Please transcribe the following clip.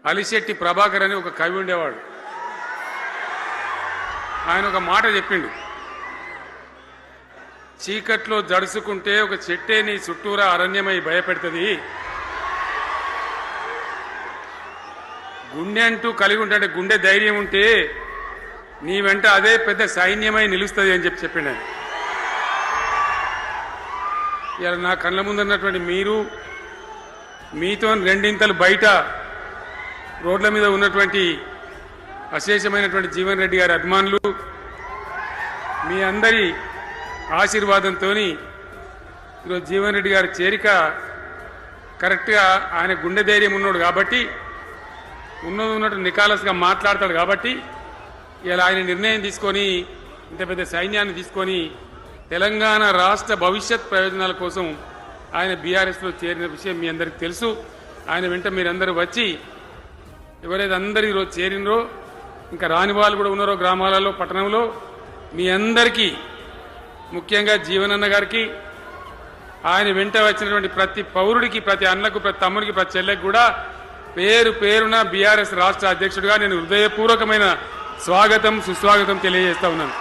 అలిశెట్టి ప్రభాకర్ అని ఒక కవి ఉండేవాడు. ఆయన ఒక మాట చెప్పిండు, చీకట్లో జడుసుకుంటే ఒక చెట్టే నీ చుట్టూరా అరణ్యమై భయపెడుతుంది, గుండె అంటూ కలిగి ఉంటే గుండె ధైర్యం ఉంటే నీ వెంట అదే పెద్ద సైన్యమై నిలుస్తుంది అని చెప్పిండు ఆయన. ఇలా నా కళ్ళ ముందున్నటువంటి మీరు, మీతో రెండింతలు బయట రోడ్ల మీద ఉన్నటువంటి అశేషమైనటువంటి జీవన్ రెడ్డి గారి అభిమానులు, మీ అందరి ఆశీర్వాదంతో ఈరోజు జీవన్ రెడ్డి గారి చేరిక కరెక్ట్గా ఆయన గుండె ధైర్యం ఉన్నాడు కాబట్టి, ఉన్నట్టు నికాలస్గా మాట్లాడతాడు కాబట్టి ఇలా ఆయన నిర్ణయం తీసుకొని ఇంత పెద్ద సైన్యాన్ని తీసుకొని తెలంగాణ రాష్ట్ర భవిష్యత్ ప్రయోజనాల కోసం ఆయన బీఆర్ఎస్లో చేరిన విషయం మీ అందరికీ తెలుసు. ఆయన వెంట మీరందరూ వచ్చి ఎవరైతే అందరూ ఈరోజు చేరినరో, ఇంకా రాని వాళ్ళు కూడా ఉన్నారో గ్రామాలలో పట్టణంలో, మీ అందరికీ ముఖ్యంగా జీవనన్న గారికి, ఆయన వెంట వచ్చినటువంటి ప్రతి పౌరుడికి, ప్రతి అన్నకు, ప్రతి తమ్ముడికి, ప్రతి చెల్లెకి కూడా పేరు పేరున బీఆర్ఎస్ రాష్ట్ర అధ్యక్షుడిగా నేను హృదయపూర్వకమైన స్వాగతం సుస్వాగతం తెలియజేస్తా ఉన్నాను.